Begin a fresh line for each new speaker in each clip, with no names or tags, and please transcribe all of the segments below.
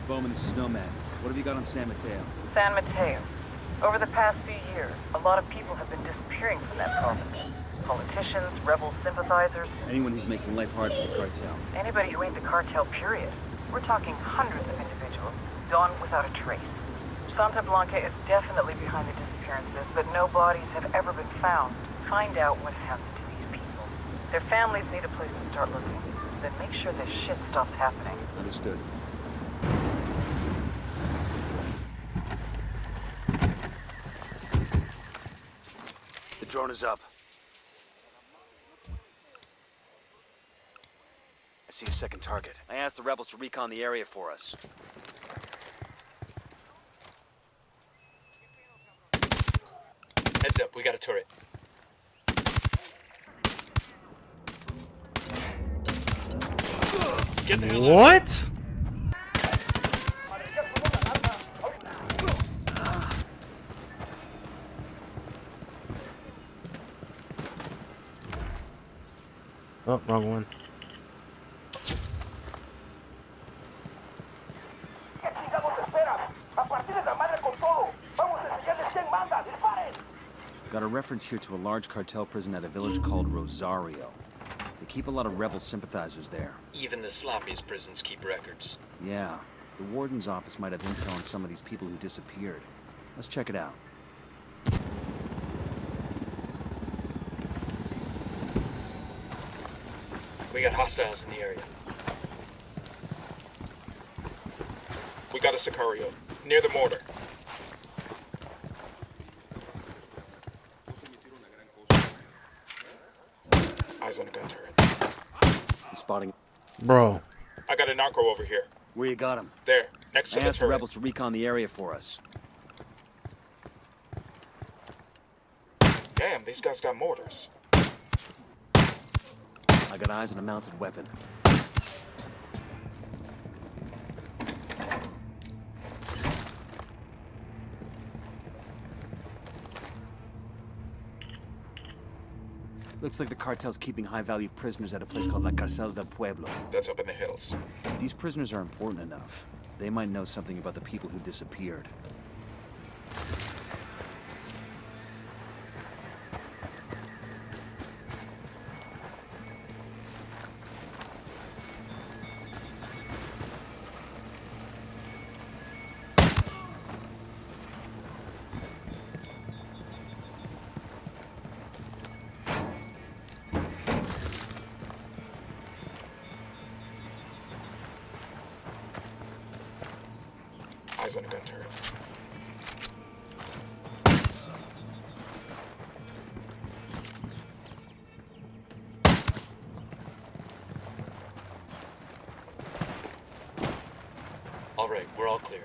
Bowman, this is Nomad. What have you got on San Mateo?
San Mateo. Over the past few years, a lot of people have been disappearing from that province. Politicians, rebel sympathizers.
Anyone who's making life hard for the cartel.
Anybody who ain't the cartel, period. We're talking hundreds of individuals, gone without a trace. Santa Blanca is definitely behind the disappearances, but no bodies have ever been found. Find out what happened to these people. Their families need a place to start looking. Then make sure this shit stops happening.
Understood. The drone is up. I see a second target. I asked the rebels to recon the area for us.
Heads up, we got a turret. Get the hell out.
What? Oh, wrong one.
Got a reference here to a large cartel prison at a village called Rosario. They keep a lot of rebel sympathizers there.
Even the sloppiest prisons keep records.
Yeah, the warden's office might have intel on some of these people who disappeared. Let's check it out.
We got hostiles in the area. We got a Sicario, near the mortar. Eyes on a gun turret.
I'm spotting.
Bro.
I got a narco over here.
Where you got him?
There, next to
I
the
asked the
turret.
rebels to recon the area for us.
Damn, these guys got mortars.
I got eyes on a mounted weapon. Looks like the cartel's keeping high-value prisoners at a place called La Carcel del Pueblo.
That's up in the hills.
These prisoners are important enough. They might know something about the people who disappeared.
Eyes on a gun turret. All right, we're all clear.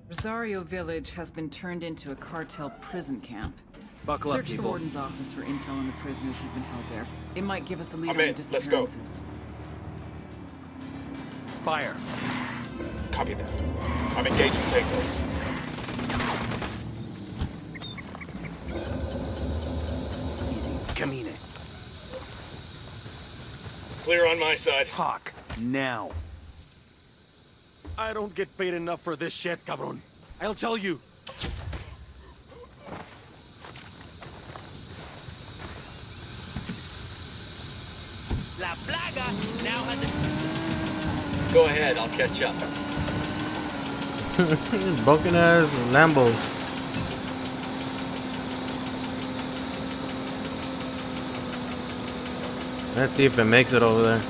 Rosario Village has been turned into a cartel prison camp.
Buckle up,
Search the
people.
warden's office for intel on the prisoners who've been held there. It might give us a lead
I'm
on
in.
the
Let's go.
disappearances.
Fire!
Copy that. I'm engaging takeaways.
Easy. Camine.
Clear on my side.
Talk. Now.
I don't get paid enough for this shit, cabron. I'll tell you.
La Plaga now has a...
Go ahead, I'll catch up.
Broken ass Lambo. Let's see if it makes it over there.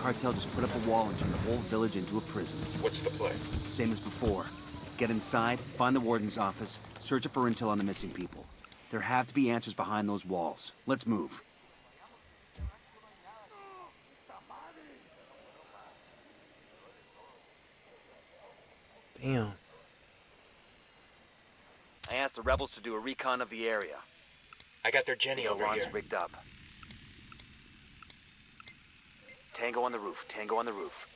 cartel just put up a wall and turned the whole village into a prison.
What's the play?
Same as before. Get inside, find the warden's office, search it for intel on the missing people. There have to be answers behind those walls. Let's move.
Damn.
I asked the rebels to do a recon of the area.
I got their Jenny
The
over
alarm's
here.
rigged up. Tango on the roof. Tango on the roof.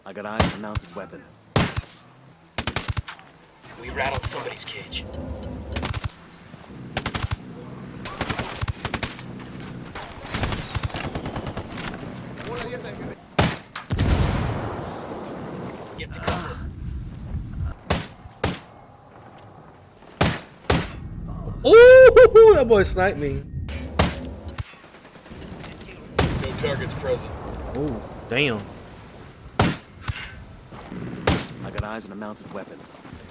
I got eyes on a mounted weapon.
We rattled somebody's cage. Get to cover.
Ooh, that boy sniped me.
No targets present.
Oh, damn.
I got eyes on a mounted weapon.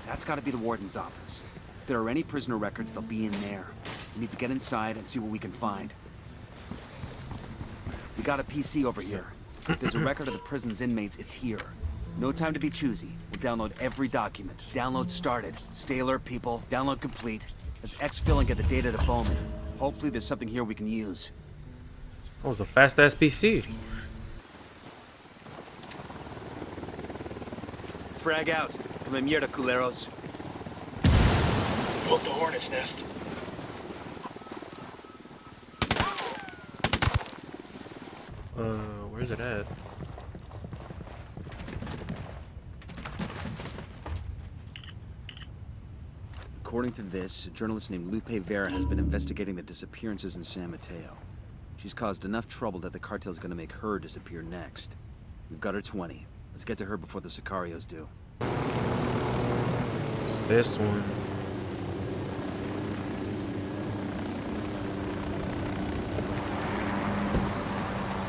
That's gotta be the warden's office. If there are any prisoner records, they'll be in there. We need to get inside and see what we can find. We got a PC over here. If there's a record of the prison's inmates, it's here. No time to be choosy. We'll download every document. Download started. Stay alert, people. Download complete. Let's exfil and get the data to Bowman. Hopefully there's something here we can use.
That was a fast-ass PC.
Frag out. Come mierda, culeros.
Built the hornet's nest.
Where's it at?
According to this, a journalist named Lupe Vera has been investigating the disappearances in San Mateo. She's caused enough trouble that the cartel's gonna make her disappear next. We've got her 20. Let's get to her before the Sicarios do.
It's this one.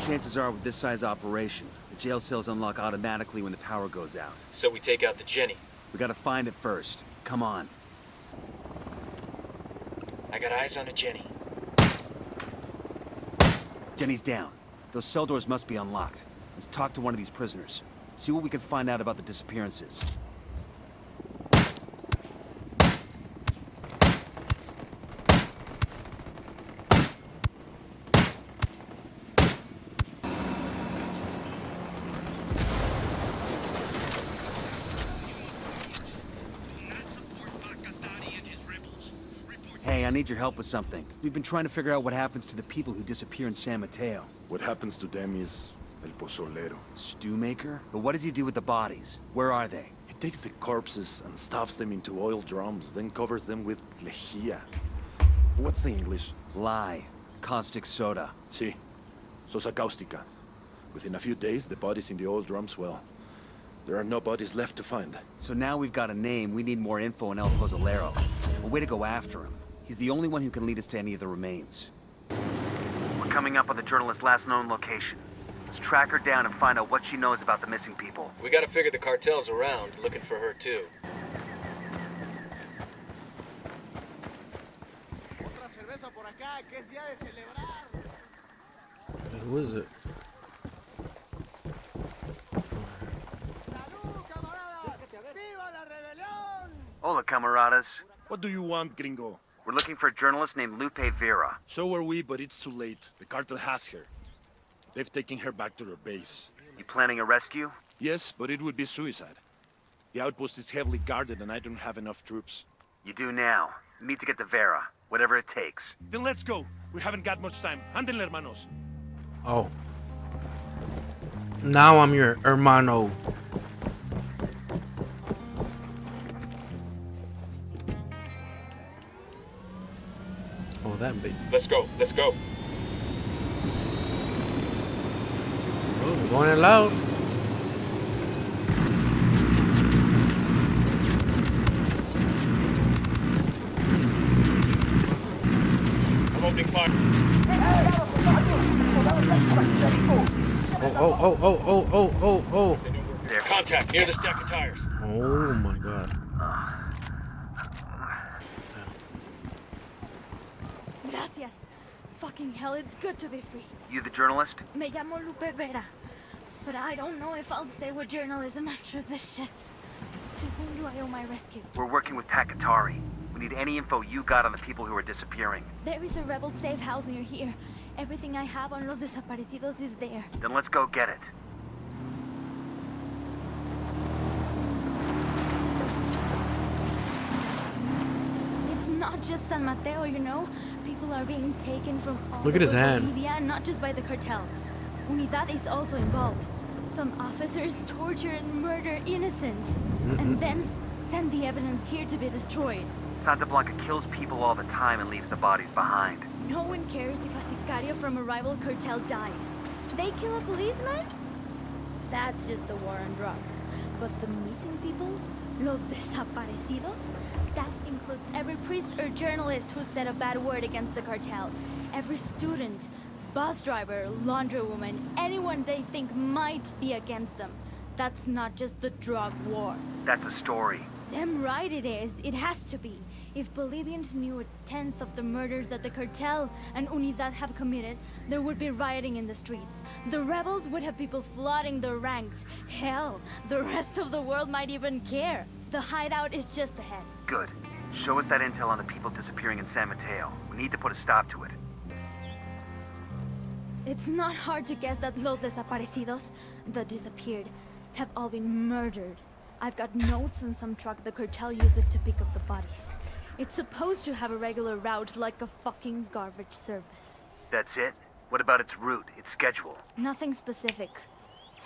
Chances are with this size operation, the jail cells unlock automatically when the power goes out.
So we take out the Jenny.
We gotta find it first. Come on.
I got eyes on a Jenny.
Jenny's down. Those cell doors must be unlocked. Let's talk to one of these prisoners. See what we can find out about the disappearances. Hey, I need your help with something. We've been trying to figure out what happens to the people who disappear in San Mateo.
What happens to them is el pozolero.
Stew maker? But what does he do with the bodies? Where are they?
He takes the corpses and stuffs them into oil drums, then covers them with lejía. What's the English?
Lye. Caustic soda.
Sí, sosa cáustica. Within a few days, the bodies in the oil drums, well, there are no bodies left to find.
So now we've got a name, we need more info on El Pozolero. A way to go after him. He's the only one who can lead us to any of the remains. We're coming up on the journalist's last known location. Let's track her down and find out what she knows about the missing people.
We gotta figure the cartel's around, looking for her too.
Who is it?
Hola, camaradas.
What do you want, gringo?
We're looking for a journalist named Lupe Vera.
So are we, but it's too late. The cartel has her. They've taken her back to their base.
You planning a rescue?
Yes, but it would be suicide. The outpost is heavily guarded and I don't have enough troops.
You do now. You need to get to Vera, whatever it takes.
Then let's go. We haven't got much time. Anden, hermanos.
Oh. Now I'm your hermano. Oh, that big.
Let's go, let's go.
Oh, we're going in loud.
I'm opening fire.
Oh.
Contact near the stack of tires.
Oh my god.
fucking hell, it's good to be free.
You the journalist?
Me llamo Lupe Vera. But I don't know if I'll stay with journalism after this shit. To whom do I owe my rescue?
We're working with Takatari. We need any info you got on the people who are disappearing.
There is a rebel safe house near here. Everything I have on Los Desaparecidos is there.
Then let's go get it.
It's not just San Mateo, you know? People are being taken from all
Look at his
over
hand.
Bolivia, not just by the cartel. Unidad is also involved. Some officers torture and murder innocents. And then send the evidence here to be destroyed.
Santa Blanca kills people all the time and leaves the bodies behind.
No one cares if a sicario from a rival cartel dies. They kill a policeman? That's just the war on drugs. But the missing people? Los desaparecidos? That includes every priest or journalist who said a bad word against the cartel. Every student, bus driver, laundrywoman, anyone they think might be against them. That's not just the drug war.
That's a story.
Damn right it is. It has to be. If Bolivians knew a tenth of the murders that the cartel and Unidad have committed, there would be rioting in the streets. The rebels would have people flooding their ranks. Hell, the rest of the world might even care. The hideout is just ahead.
Good. Show us that intel on the people disappearing in San Mateo. We need to put a stop to it.
It's not hard to guess that Los Desaparecidos, the disappeared, have all been murdered. I've got notes in some truck the cartel uses to pick up the bodies. It's supposed to have a regular route like a fucking garbage service.
That's it? What about its route, its schedule?
Nothing specific.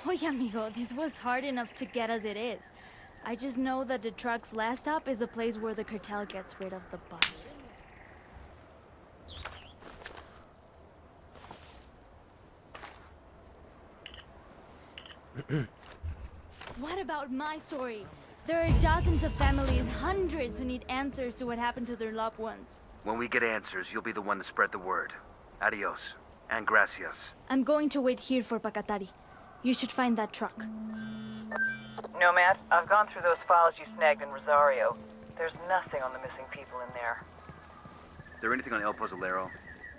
Oye, amigo, this was hard enough to get as it is. I just know that the truck's last stop is a place where the cartel gets rid of the bodies. What about my story? There are dozens of families, hundreds who need answers to what happened to their loved ones.
When we get answers, you'll be the one to spread the word. Adios. And gracias.
I'm going to wait here for Pacatari. You should find that truck.
Nomad, I've gone through those files you snagged in Rosario. There's nothing on the missing people in there.
Is there anything on El Pozolero?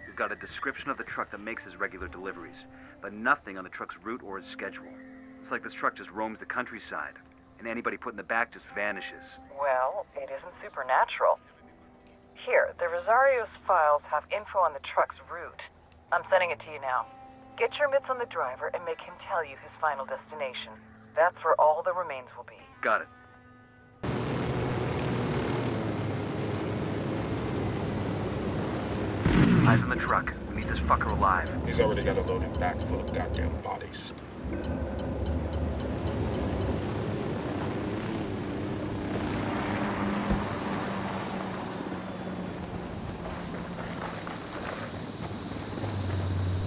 We've got a description of the truck that makes his regular deliveries, but nothing on the truck's route or his schedule. It's like this truck just roams the countryside, and anybody put in the back just vanishes.
Well, it isn't supernatural. Here, the Rosario's files have info on the truck's route. I'm sending it to you now. Get your mitts on the driver and make him tell you his final destination. That's where all the remains will be.
Got it. Eyes on the truck. We need this fucker alive.
He's already got a loaded back full of goddamn bodies.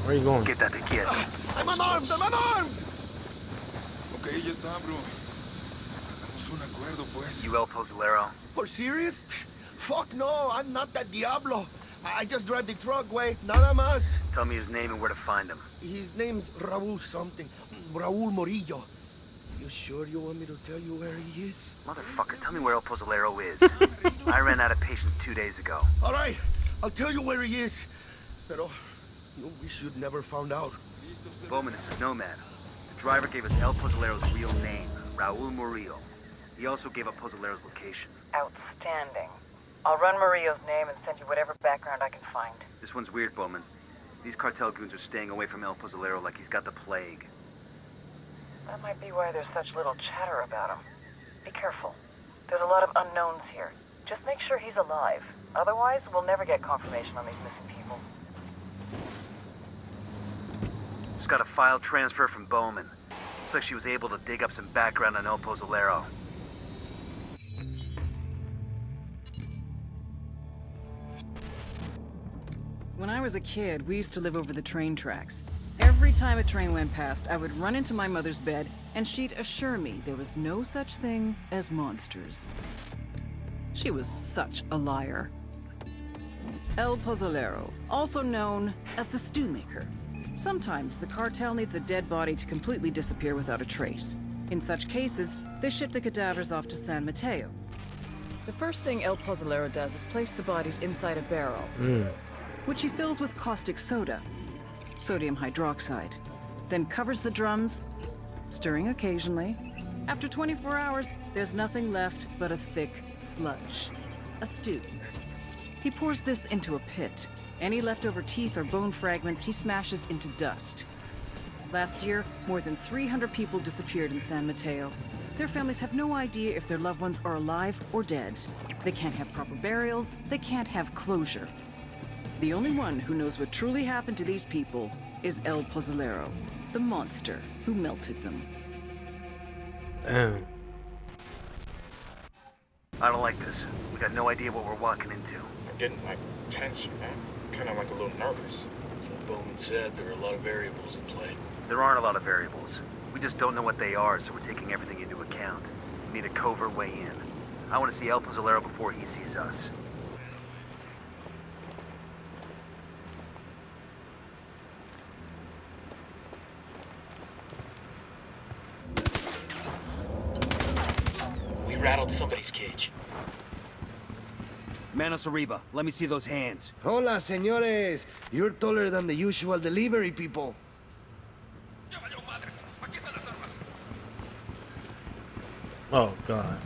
Where are you going?
Get that to kid.
I'm unarmed! I'm unarmed!
Ok, ya está, bro. Hagamos un acuerdo, pues.
You El Pozolero?
For serious? Fuck no, I'm not that Diablo. I just drive the truck, güey. Nada más.
Tell me his name and where to find him.
His name's Raul something. Raul Morillo. You sure you want me to tell you where he is?
Motherfucker, tell me where El Pozolero is. I ran out of patience 2 days ago.
All right, I'll tell you where he is. Pero we should never found out.
Bowman, this is Nomad. The driver gave us El Pozolero's real name, Raul Murillo. He also gave up Pozolero's location.
Outstanding. I'll run Murillo's name and send you whatever background I can find.
This one's weird, Bowman. These cartel goons are staying away from El Pozolero like he's got the plague.
That might be why there's such little chatter about him. Be careful. There's a lot of unknowns here. Just make sure he's alive. Otherwise, we'll never get confirmation on these missing people.
Just got a file transfer from Bowman. Looks like she was able to dig up some background on El Pozolero.
When I was a kid, we used to live over the train tracks. Every time a train went past, I would run into my mother's bed, and she'd assure me there was no such thing as monsters. She was such a liar. El Pozolero, also known as the Stew Maker. Sometimes the cartel needs a dead body to completely disappear without a trace. In such cases, they ship the cadavers off to San Mateo. The first thing El Pozolero does is place the bodies inside a barrel. which he fills with caustic soda, sodium hydroxide, then covers the drums, stirring occasionally. After 24 hours, there's nothing left but a thick sludge, a stew. He pours this into a pit. Any leftover teeth or bone fragments he smashes into dust. Last year, more than 300 people disappeared in San Mateo. Their families have no idea if their loved ones are alive or dead. They can't have proper burials, they can't have closure. The only one who knows what truly happened to these people is El Pozzolero, the monster who melted them.
Damn.
I don't like this. We got no idea what we're walking into.
I'm getting like tense, man. Kind of like a little nervous.
Bowman said there are a lot of variables in play.
There aren't a lot of variables. We just don't know what they are, so we're taking everything into account. We need a covert way in. I want to see El Pozzolero before he sees us.
We rattled somebody's cage.
Manos arriba. Let me see those hands.
Hola, señores. You're taller than the usual delivery people.
Oh, God.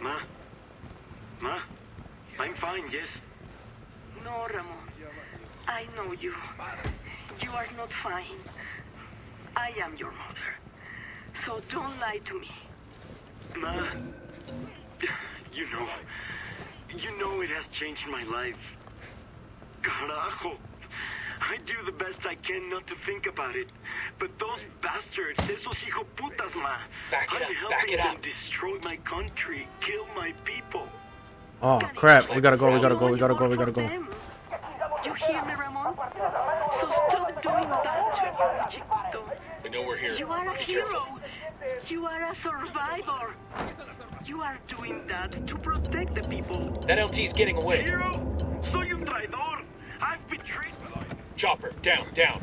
Ma? I'm fine, yes.
No, Ramon. I know you. You are not fine. I am your mother. So don't lie to me.
Ma, you know it has changed my life. Carajo. I do the best I can not to think about it. But those bastards, esos hijo putas, ma.
Back it up,
I'm
back it
helping
up.
them destroy my country, kill my people.
Oh, crap. We gotta go.
You hear me, Ramon? So stop doing that to you, Chiquito.
We know we're here.
You are a
Be
hero.
careful.
You are a survivor. You are doing that to protect the people.
That LT's getting away.
Hero? Soy un traidor. I've betrayed.
Chopper, down, down.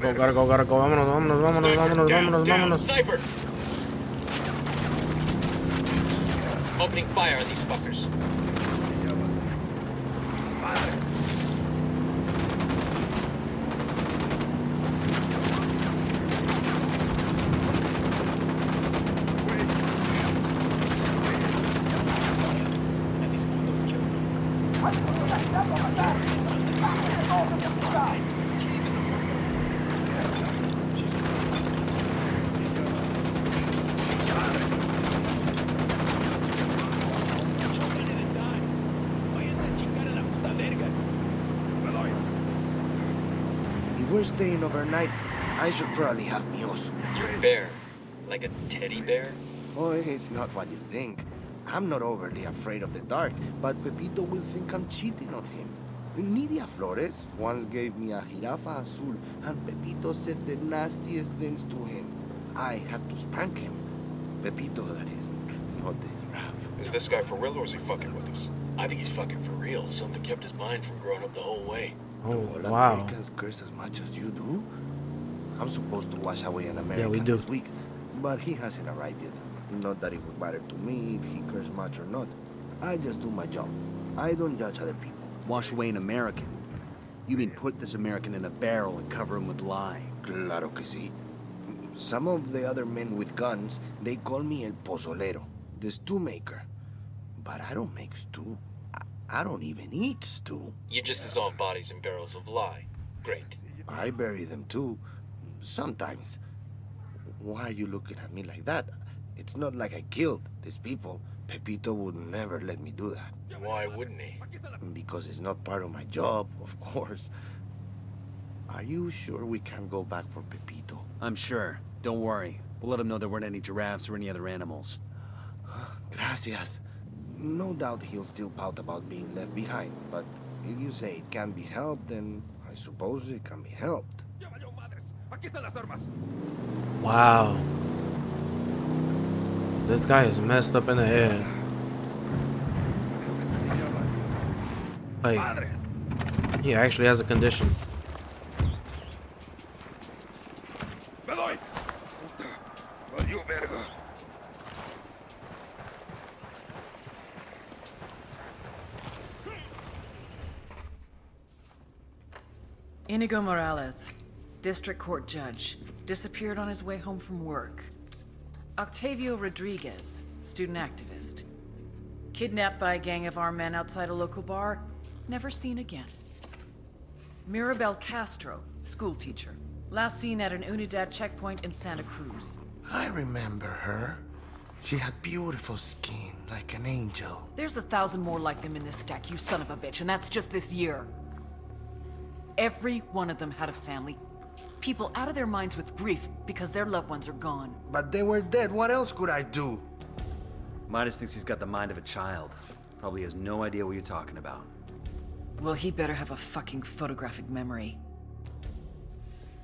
Gotta go. Vámonos.
Sniper! Opening fire on these fuckers.
If we're staying overnight, I should probably have mi oso.
Your bear. Like a teddy bear?
Oh, it's not what you think. I'm not overly afraid of the dark, but Pepito will think I'm cheating on him. Nidia Flores once gave me a jirafa azul, and Pepito said the nastiest things to him. I had to spank him. Pepito, that is, not the giraffe.
Is this guy for real or is he fucking with us?
I think he's fucking for real. Something kept his mind from growing up the whole way.
Oh,
All
wow.
Americans curse as much as you do? I'm supposed to wash away an American
we do.
this week, but he hasn't arrived yet. Not that it would matter to me if he cursed much or not. I just do my job. I don't judge other people.
Wash away an American. You mean put this American in a barrel and cover him with lye?
Claro que sí. Some of the other men with guns, they call me El Pozzolero, the stew maker. But I don't make stew. I don't even eat stew.
You just dissolve bodies in barrels of lye. Great.
I bury them too. Sometimes. Why are you looking at me like that? It's not like I killed these people. Pepito would never let me do that.
Why wouldn't he?
Because it's not part of my job, of course. Are you sure we can't go back for Pepito?
I'm sure. Don't worry. We'll let him know there weren't any giraffes or any other animals.
Gracias. No doubt he'll still pout about being left behind, but if you say it can be helped, then I suppose it can be helped.
Wow. This guy is messed up in the head. Like, he actually has a condition.
Rodrigo Morales, district court judge, disappeared on his way home from work. Octavio Rodriguez, student activist, kidnapped by a gang of armed men outside a local bar, never seen again. Mirabel Castro, schoolteacher, last seen at an Unidad checkpoint in Santa Cruz.
I remember her. She had beautiful skin, like an angel.
There's 1,000 more like them in this stack, you son of a bitch, and that's just this year. Every one of them had a family. People out of their minds with grief because their loved ones are gone.
But they were dead. What else could I do?
Midas thinks he's got the mind of a child. Probably has no idea what you're talking about.
Well, he better have a fucking photographic memory.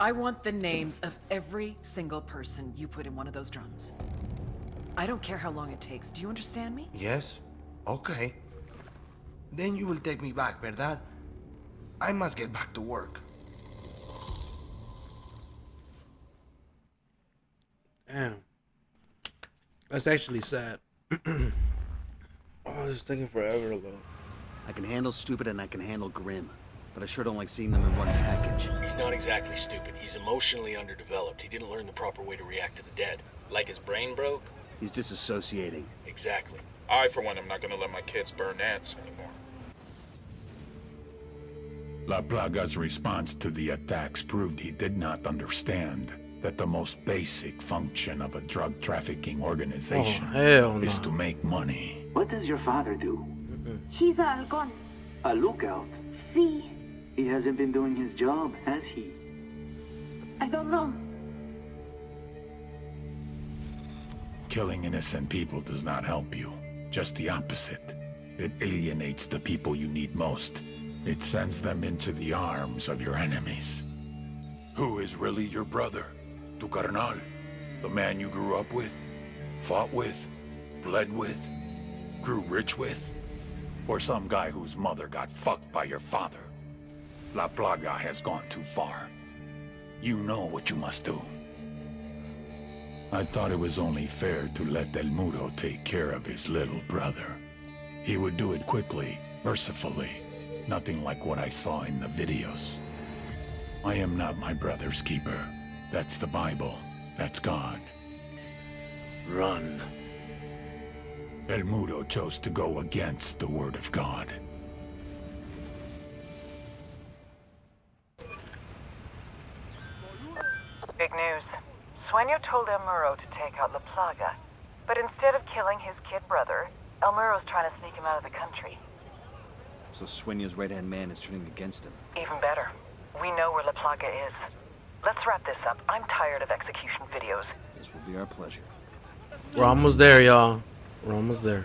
I want the names of every single person you put in one of those drums. I don't care how long it takes. Do you understand me?
Yes? Okay. Then you will take me back, ¿verdad? I must get back to work.
Damn. That's actually sad. Oh, it's taking forever to load.
I can handle stupid and I can handle grim, but I sure don't like seeing them in one package.
He's not exactly stupid. He's emotionally underdeveloped. He didn't learn the proper way to react to the dead.
Like his brain broke?
He's disassociating.
Exactly.
I, for one, am not gonna let my kids burn ants anymore.
La Plaga's response to the attacks proved he did not understand that the most basic function of a drug trafficking organization is to make money.
What does your father do?
He's a halcón.
A lookout?
Sí.
He hasn't been doing his job, has he?
I don't know.
Killing innocent people does not help you. Just the opposite. It alienates the people you need most. It sends them into the arms of your enemies. Who is really your brother? Tu carnal? The man you grew up with? Fought with? Bled with? Grew rich with? Or some guy whose mother got fucked by your father? La Plaga has gone too far. You know what you must do. I thought it was only fair to let El Muro take care of his little brother. He would do it quickly, mercifully. Nothing like what I saw in the videos. I am not my brother's keeper. That's the Bible. That's God.
Run.
El Muro chose to go against the word of God.
Big news. Sueño told El Muro to take out La Plaga, but instead of killing his kid brother, El Muro's trying to sneak him out of the country.
So Sueño's right-hand man is turning against him.
Even better. We know where La Plaga is. Let's wrap this up. I'm tired of execution videos.
This will be our pleasure.
We're almost there, y'all. We're almost there.